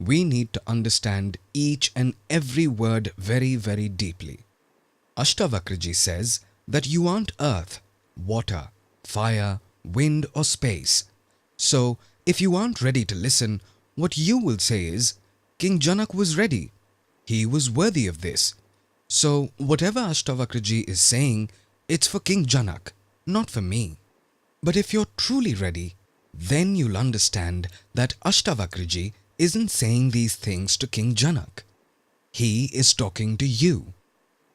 we need to understand each and every word very, very deeply. ASHTAVAKRA Ji says that you aren't earth, water, fire, wind or space. So, if you aren't ready to listen, what you will say is, King Janak was ready. He was worthy of this. So, whatever ASHTAVAKRA Ji is saying, it's for King Janak, not for me. But if you're truly ready, then you'll understand that ASHTAVAKRA Ji isn't saying these things to King Janak. He is talking to you.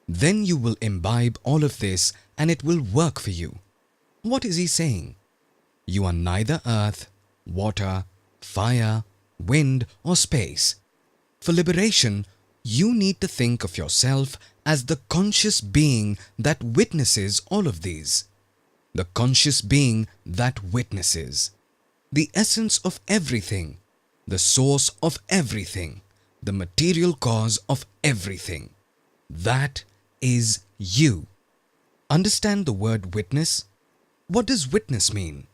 Then you will imbibe all of this and it will work for you. What is he saying? You are neither earth, water, fire, wind or space. For liberation, you need to think of yourself as the conscious being that witnesses all of these. The conscious being that witnesses. The essence of everything. The source of everything. The material cause of everything. That is you. Understand the word witness? What does witness mean?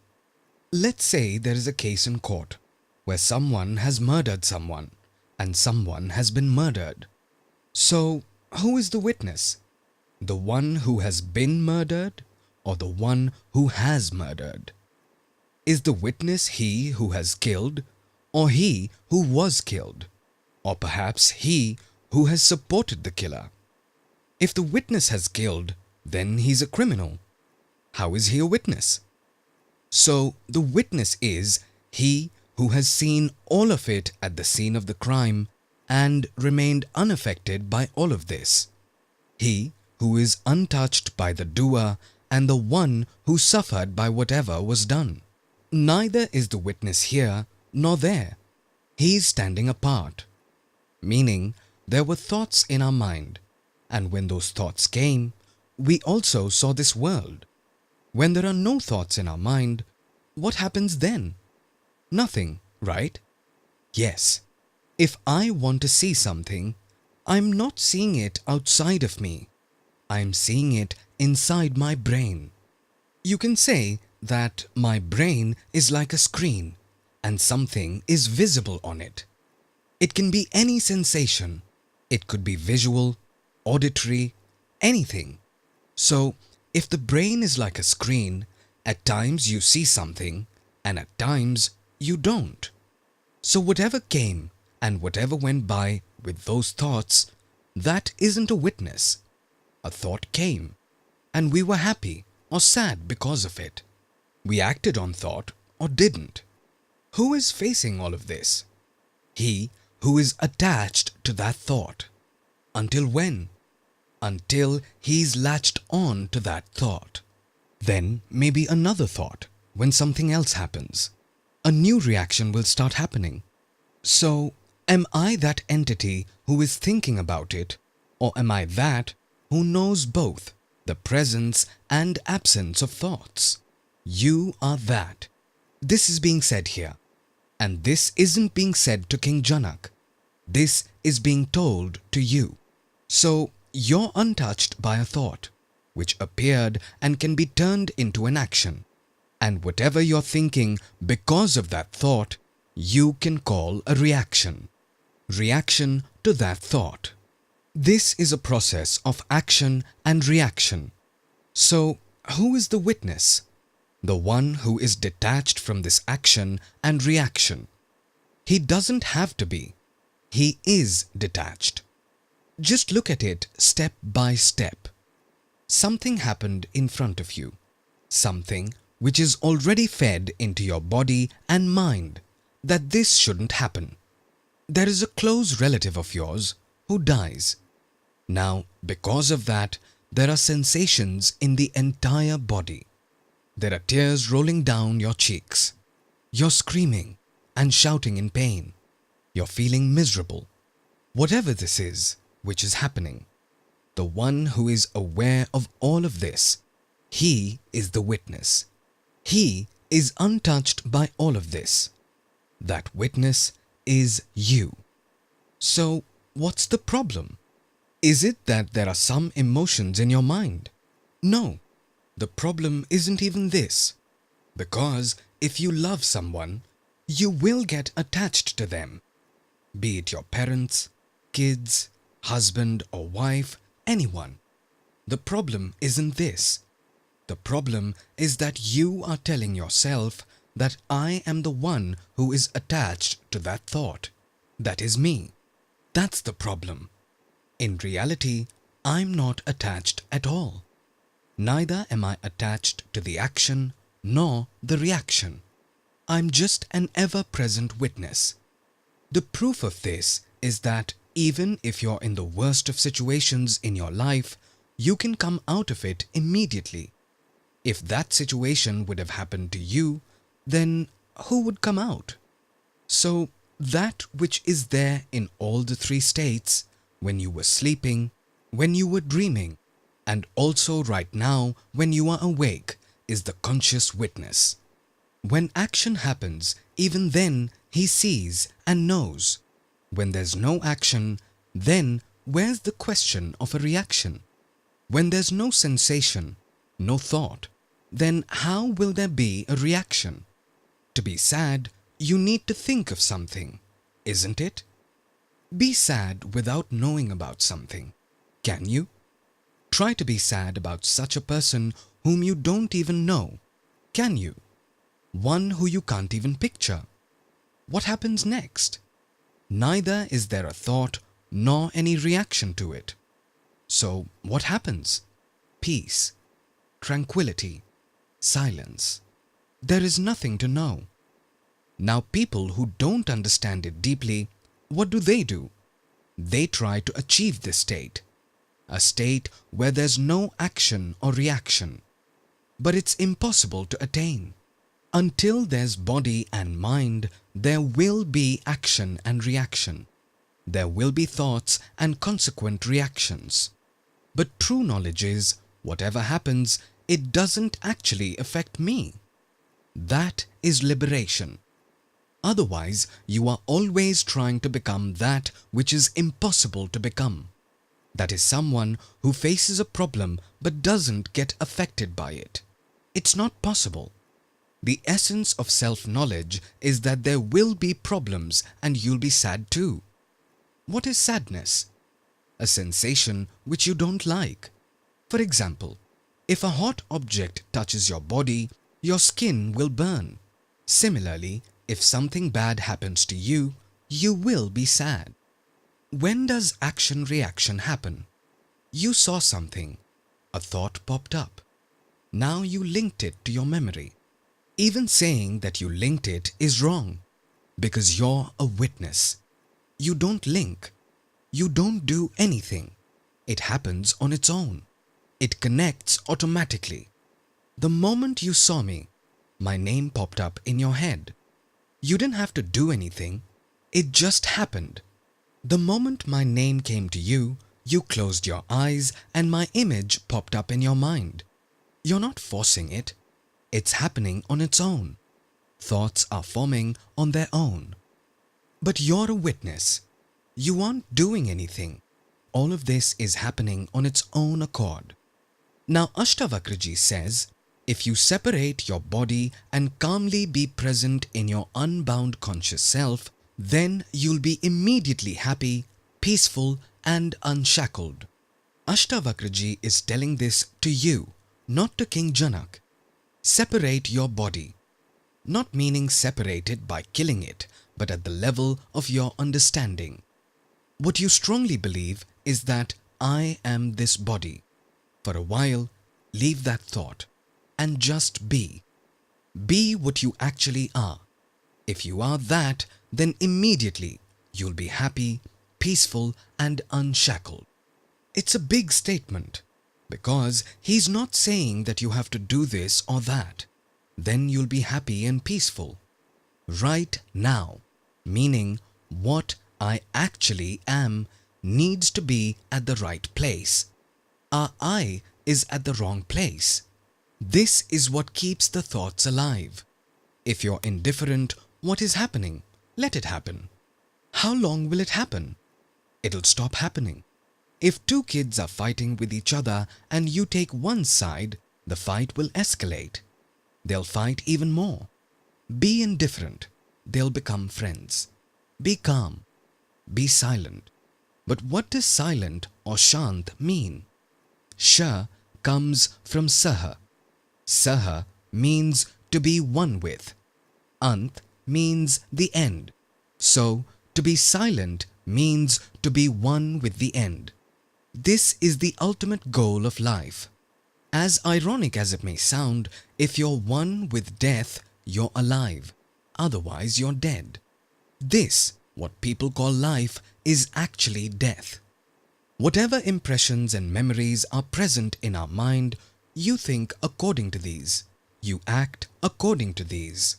Let's say there is a case in court where someone has murdered someone and someone has been murdered. So, who is the witness? The one who has been murdered or the one who has murdered? Is the witness he who has killed or he who was killed? Or perhaps he who has supported the killer? If the witness has killed, then he's a criminal. How is he a witness? So, the witness is he who has seen all of it at the scene of the crime and remained unaffected by all of this. He who is untouched by the doer and the one who suffered by whatever was done. Neither is the witness here nor there. He is standing apart. Meaning, there were thoughts in our mind, and when those thoughts came, we also saw this world. When there are no thoughts in our mind, what happens then? Nothing, right? Yes. If I want to see something, I'm not seeing it outside of me. I'm seeing it inside my brain. You can say that my brain is like a screen and something is visible on it. It can be any sensation. It could be visual, auditory, anything. So, if the brain is like a screen, at times you see something and at times you don't. So whatever came and whatever went by with those thoughts, that isn't a witness. A thought came and we were happy or sad because of it. We acted on thought or didn't. Who is facing all of this? He who is attached to that thought. Until when? Until he's latched on to that thought. Then maybe another thought when something else happens. A new reaction will start happening. So, am I that entity who is thinking about it, or am I that who knows both the presence and absence of thoughts? You are that. This is being said here. And this isn't being said to King Janak. This is being told to you. So, you're untouched by a thought, which appeared and can be turned into an action. And whatever you're thinking because of that thought, you can call a reaction. Reaction to that thought. This is a process of action and reaction. So, who is the witness? The one who is detached from this action and reaction. He doesn't have to be. He is detached. Just look at it step by step. Something happened in front of you. Something which is already fed into your body and mind that this shouldn't happen. There is a close relative of yours who dies. Now, because of that, there are sensations in the entire body. There are tears rolling down your cheeks. You're screaming and shouting in pain. You're feeling miserable. Whatever this is which is happening, the one who is aware of all of this, he is the witness. He is untouched by all of this. That witness is you. So, what's the problem? Is it that there are some emotions in your mind? No, the problem isn't even this. Because if you love someone, you will get attached to them. be it your parents, kids, husband or wife, anyone. The problem isn't this. The problem is that you are telling yourself that I am the one who is attached to that thought. That is me. That's the problem. In reality, I'm not attached at all. Neither am I attached to the action nor the reaction. I'm just an ever-present witness. The proof of this is that even if you're in the worst of situations in your life, you can come out of it immediately. If that situation would have happened to you, then who would come out? So that which is there in all the three states, when you were sleeping, when you were dreaming, and also right now when you are awake, is the conscious witness. When action happens, even then he sees and knows. When there's no action, then where's the question of a reaction? When there's no sensation, no thought, then how will there be a reaction? To be sad, you need to think of something, isn't it? Be sad without knowing about something. Can you? Try to be sad about such a person whom you don't even know. Can you? One who you can't even picture. What happens next? Neither is there a thought nor any reaction to it. So what happens? Peace, tranquility, silence. There is nothing to know. Now people who don't understand it deeply, what do? They try to achieve this state. A state where there's no action or reaction. But it's impossible to attain. Until there's body and mind, there will be action and reaction. There will be thoughts and consequent reactions. But true knowledge is, whatever happens, it doesn't actually affect me. That is liberation. Otherwise, you are always trying to become that which is impossible to become. That is someone who faces a problem but doesn't get affected by it. It's not possible. The essence of self-knowledge is that there will be problems and you'll be sad too. What is sadness? A sensation which you don't like. For example, if a hot object touches your body, your skin will burn. Similarly, if something bad happens to you, you will be sad. When does action-reaction happen? You saw something. A thought popped up. Now you linked it to your memory. Even saying that you linked it is wrong, because you're a witness. You don't link. You don't do anything. It happens on its own. It connects automatically. The moment you saw me, my name popped up in your head. You didn't have to do anything. It just happened. The moment my name came to you, you closed your eyes and my image popped up in your mind. You're not forcing it. It's happening on its own. Thoughts are forming on their own. But you're a witness. You aren't doing anything. All of this is happening on its own accord. Now ASHTAVAKRA ji says, if you separate your body and calmly be present in your unbound conscious self, then you'll be immediately happy, peaceful and unshackled. ASHTAVAKRA ji is telling this to you, not to King Janak. Separate your body. Not meaning separate it by killing it, but at the level of your understanding. What you strongly believe is that I am this body. For a while, leave that thought and just be. Be what you actually are. If you are that, then immediately you'll be happy, peaceful and unshackled. It's a big statement because he's not saying that you have to do this or that. Then you'll be happy and peaceful. Right now, meaning what I actually am needs to be at the right place. Our I is at the wrong place. This is what keeps the thoughts alive. If you're indifferent, what is happening? Let it happen. How long will it happen? It'll stop happening. If two kids are fighting with each other and you take one side, the fight will escalate. They'll fight even more. Be indifferent. They'll become friends. Be calm. be silent. But what does silent or shant mean? Sha comes from saha. Saha means to be one with. Ant means the end. So, to be silent means to be one with the end. This is the ultimate goal of life. As ironic as it may sound, if you're one with death, you're alive. Otherwise, you're dead. This, what people call life, is actually death. Whatever impressions and memories are present in our mind, you think according to these. You act according to these.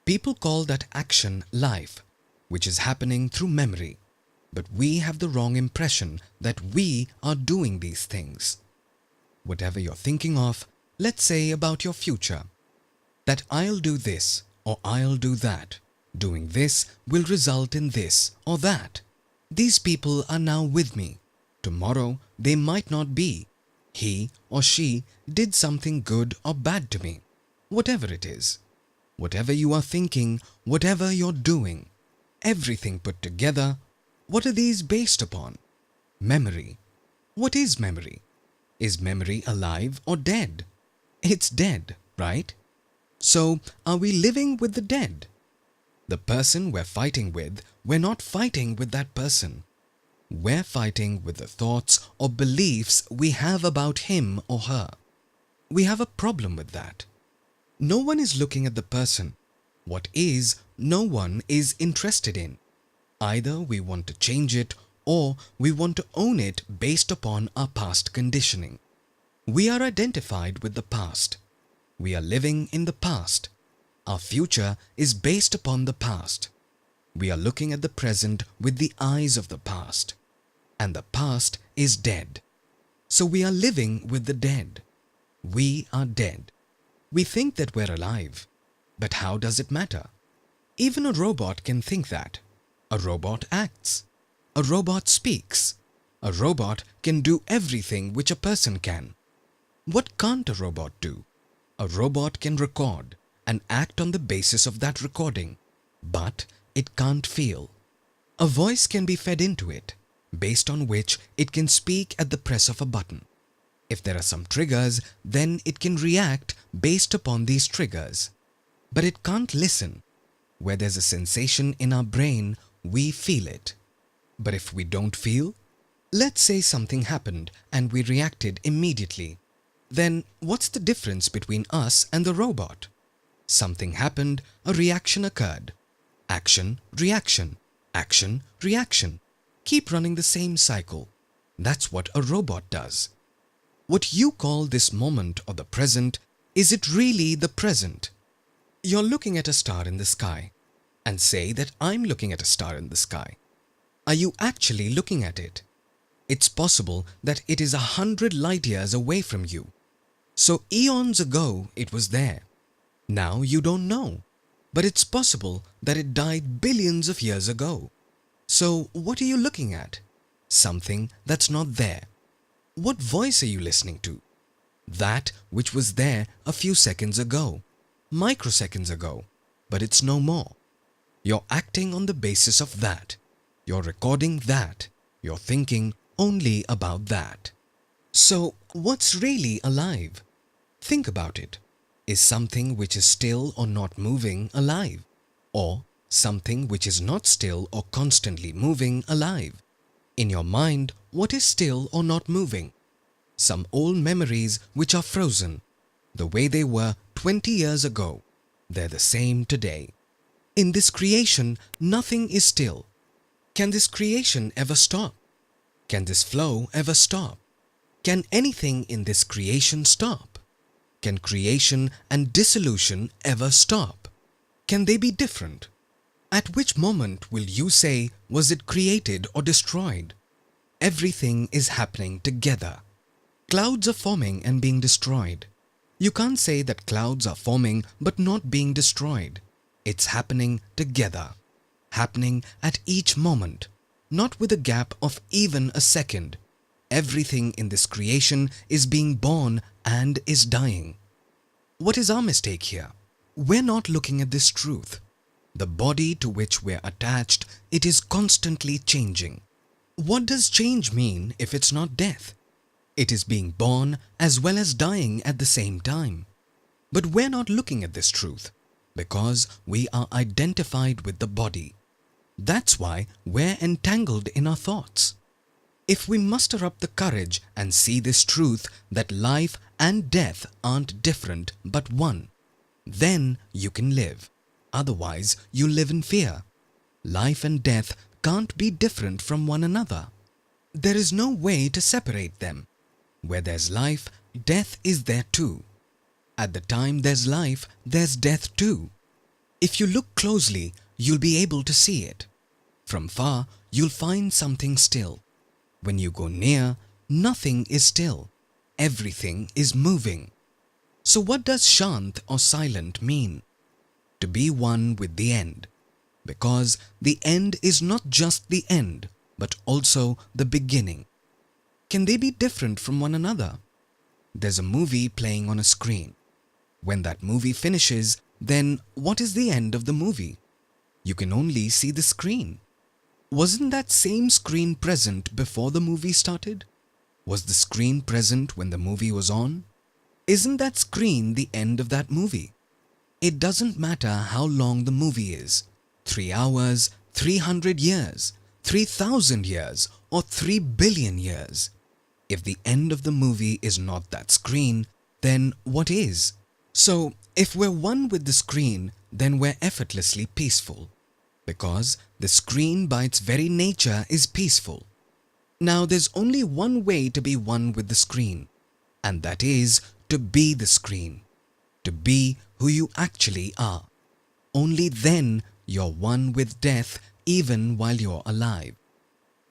People call that action life, which is happening through memory. But we have the wrong impression that we are doing these things. Whatever you're thinking of, let's say about your future, that I'll do this or I'll do that. Doing this will result in this or that. These people are now with me. Tomorrow they might not be. He or she did something good or bad to me. Whatever it is. Whatever you are thinking, whatever you're doing, everything put together, what are these based upon? Memory. What is memory? Is memory alive or dead? It's dead, right? So, are we living with the dead? The person we're fighting with, we're not fighting with that person. We're fighting with the thoughts or beliefs we have about him or her. We have a problem with that. No one is looking at the person. What is, no one is interested in. Either we want to change it or we want to own it based upon our past conditioning. We are identified with the past. We are living in the past. Our future is based upon the past. We are looking at the present with the eyes of the past. And the past is dead. So we are living with the dead. We are dead. We think that we're alive. But how does it matter? Even a robot can think that. A robot acts. A robot speaks. A robot can do everything which a person can. What can't a robot do? A robot can record and act on the basis of that recording, but it can't feel. A voice can be fed into it, based on which it can speak at the press of a button. If there are some triggers, then it can react based upon these triggers. But it can't listen. Where there's a sensation in our brain, we feel it. But if we don't feel, let's say something happened and we reacted immediately, then what's the difference between us and the robot? Something happened, a reaction occurred. Action, reaction, action, reaction. Keep running the same cycle. That's what a robot does. What you call this moment or the present, is it really the present? You're looking at a star in the sky and say that I'm looking at a star in the sky. Are you actually looking at it? It's possible that it is 100 light years away from you. So eons ago it was there. Now you don't know. But it's possible that it died billions of years ago. So what are you looking at? Something that's not there. What voice are you listening to? That which was there a few seconds ago, microseconds ago, but it's no more. You're acting on the basis of that. You're recording that. You're thinking only about that. So what's really alive? Think about it. Is something which is still or not moving alive? Or something which is not still or constantly moving alive? In your mind, what is still or not moving? Some old memories which are frozen, the way they were 20 years ago. They're the same today. In this creation, nothing is still. Can this creation ever stop? Can this flow ever stop? Can anything in this creation stop? Can creation and dissolution ever stop? Can they be different? At which moment will you say, was it created or destroyed? Everything is happening together. Clouds are forming and being destroyed. You can't say that clouds are forming but not being destroyed. It's happening together. Happening at each moment, not with a gap of even a second. Everything in this creation is being born and is dying. What is our mistake here? We're not looking at this truth. The body to which we're attached, it is constantly changing. What does change mean if it's not death? It is being born as well as dying at the same time. But we're not looking at this truth because we are identified with the body. That's why we're entangled in our thoughts. If we muster up the courage and see this truth that life and death aren't different but one, then you can live. Otherwise, you live in fear. Life and death can't be different from one another. There is no way to separate them. Where there's life, death is there too. At the time there's life, there's death too. If you look closely, you'll be able to see it. From far, you'll find something still. When you go near, nothing is still. Everything is moving. So what does shant or silent mean? To be one with the end. Because the end is not just the end, but also the beginning. Can they be different from one another? There's a movie playing on a screen. When that movie finishes, then what is the end of the movie? You can only see the screen. Wasn't that same screen present before the movie started? Was the screen present when the movie was on? Isn't that screen the end of that movie? It doesn't matter how long the movie is. 3 hours, 300 years, 3,000 years, or 3 billion years. If the end of the movie is not that screen, then what is? So, if we're one with the screen, then we're effortlessly peaceful. Because the screen by its very nature is peaceful. Now there's only one way to be one with the screen, and that is to be the screen. To be who you actually are. Only then you're one with death even while you're alive.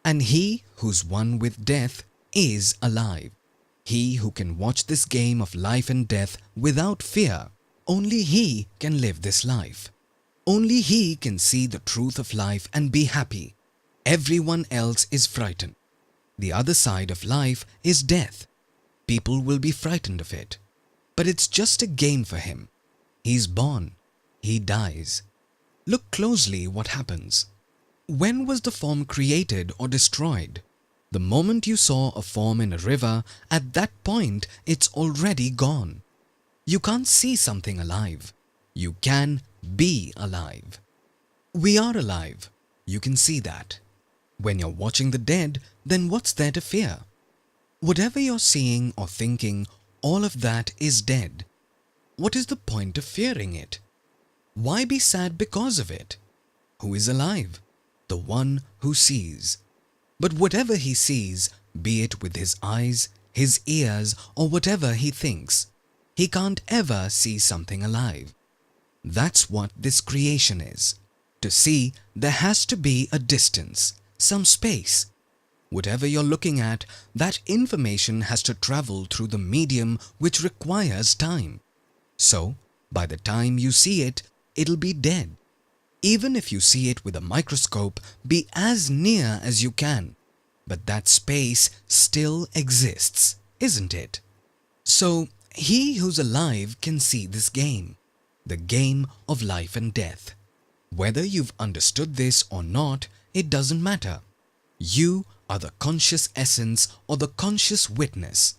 And he who's one with death is alive. He who can watch this game of life and death without fear, only he can live this life. Only he can see the truth of life and be happy. Everyone else is frightened. The other side of life is death. People will be frightened of it. But it's just a game for him. He's born. He dies. Look closely what happens. When was the form created or destroyed? The moment you saw a form in a river, at that point it's already gone. You can't see something alive. You can be alive. We are alive. You can see that. When you're watching the dead, then what's there to fear? Whatever you're seeing or thinking, all of that is dead. What is the point of fearing it? Why be sad because of it? Who is alive? The one who sees. But whatever he sees, be it with his eyes, his ears, or whatever he thinks, he can't ever see something alive. That's what this creation is. To see, there has to be a distance, some space. Whatever you're looking at, that information has to travel through the medium which requires time. So, by the time you see it, it'll be dead. Even if you see it with a microscope, be as near as you can. But that space still exists, isn't it? So, he who's alive can see this game. The game of life and death. Whether you've understood this or not, it doesn't matter. You are the conscious essence or the conscious witness.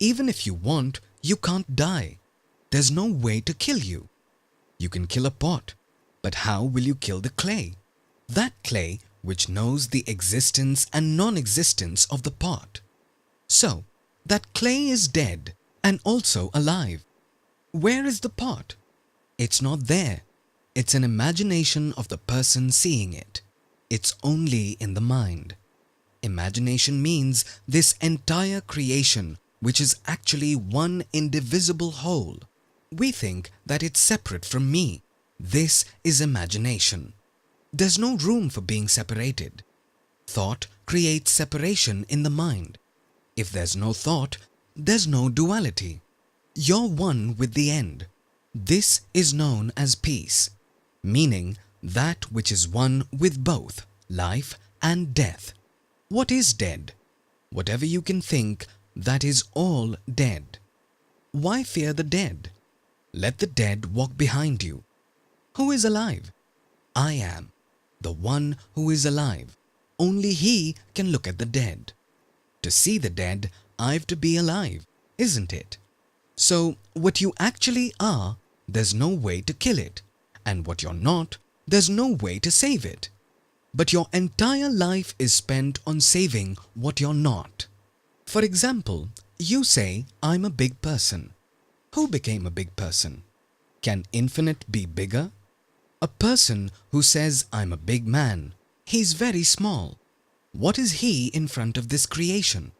Even if you want, you can't die. There's no way to kill you. You can kill a pot, but how will you kill the clay? That clay which knows the existence and non-existence of the pot. So, that clay is dead and also alive. Where is the pot? It's not there. It's an imagination of the person seeing it. It's only in the mind. Imagination means this entire creation, which is actually one indivisible whole. We think that it's separate from me. This is imagination. There's no room for being separated. Thought creates separation in the mind. If there's no thought, there's no duality. You're one with the end. This is known as peace, meaning that which is one with both life and death. What is dead? Whatever you can think, that is all dead. Why fear the dead? Let the dead walk behind you. Who is alive? I am, the one who is alive. Only he can look at the dead. To see the dead, I've to be alive, isn't it? So, what you actually are, there's no way to kill it. And what you're not, there's no way to save it. But your entire life is spent on saving what you're not. For example, you say, I'm a big person. Who became a big person? Can infinite be bigger? A person who says, I'm a big man, he's very small. What is he in front of this creation?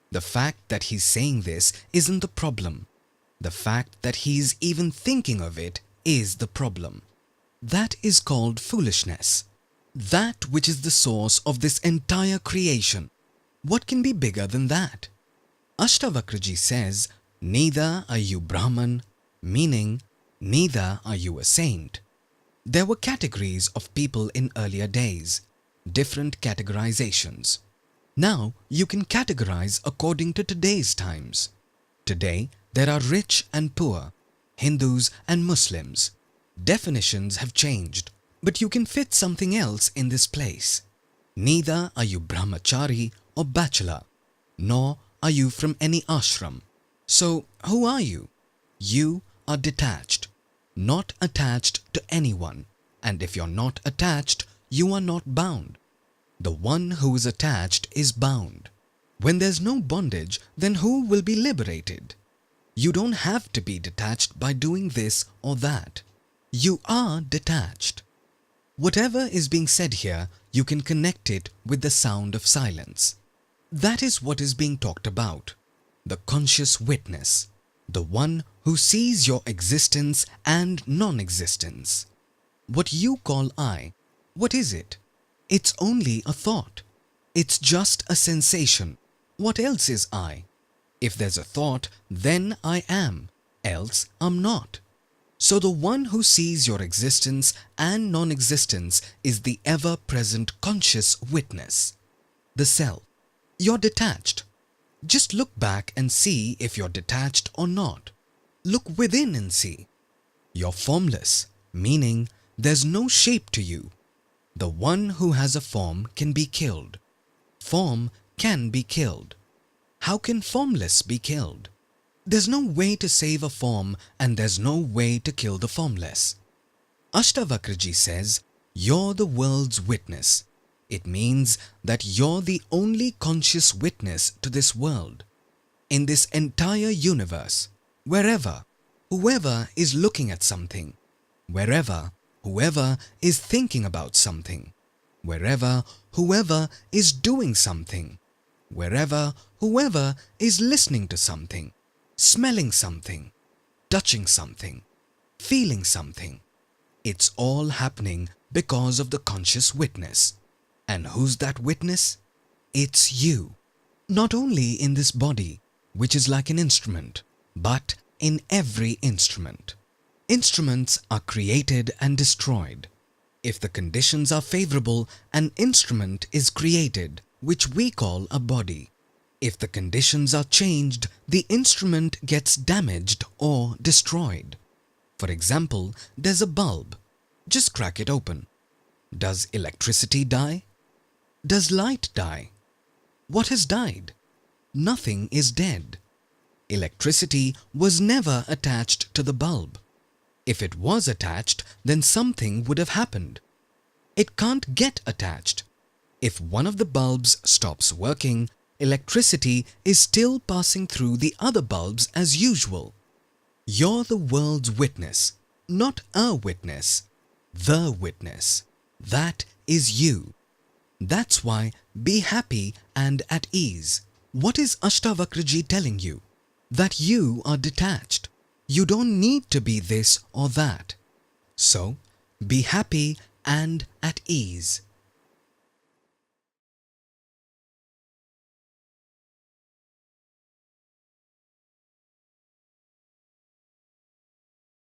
The fact that he's saying this isn't the problem. The fact that he's even thinking of it is the problem. That is called foolishness. That which is the source of this entire creation. What can be bigger than that? ASHTAVAKRA ji says, neither are you Brahman, meaning neither are you a saint. There were categories of people in earlier days, different categorizations. Now you can categorize according to today's times. Today there are rich and poor, Hindus and Muslims. Definitions have changed, but you can fit something else in this place. Neither are you brahmachari or bachelor, nor are you from any ashram. So who are you? You are detached, not attached to anyone, and if you're not attached, you are not bound. The one who is attached is bound. When there's no bondage, then who will be liberated? You don't have to be detached by doing this or that. You are detached. Whatever is being said here, you can connect it with the sound of silence. That is what is being talked about. The conscious witness. The one who sees your existence and non-existence. What you call I, what is it? It's only a thought. It's just a sensation. What else is I? If there's a thought, then I am, else I'm not. So the one who sees your existence and non-existence is the ever-present conscious witness. The self. You're detached. Just look back and see if you're detached or not. Look within and see. You're formless, meaning there's no shape to you. The one who has a form can be killed. Form can be killed. How can formless be killed? There's no way to save a form and there's no way to kill the formless. ASHTAVAKRA ji says, you're the world's witness. It means that you're the only conscious witness to this world. In this entire universe, wherever, whoever is looking at something, wherever, whoever is thinking about something, wherever, whoever is doing something, wherever, whoever is listening to something, smelling something, touching something, feeling something. It's all happening because of the conscious witness. And who's that witness? It's you. Not only in this body, which is like an instrument, but in every instrument. Instruments are created and destroyed. If the conditions are favorable, an instrument is created, which we call a body. If the conditions are changed, the instrument gets damaged or destroyed. For example, there's a bulb. Just crack it open. Does electricity die? Does light die? What has died? Nothing is dead. Electricity was never attached to the bulb. If it was attached, then something would have happened. It can't get attached. If one of the bulbs stops working, electricity is still passing through the other bulbs as usual. You're the world's witness, not a witness. The witness. That is you. That's why be happy and at ease. What is ASHTAVAKRA ji telling you? That you are detached. You don't need to be this or that. So, be happy and at ease.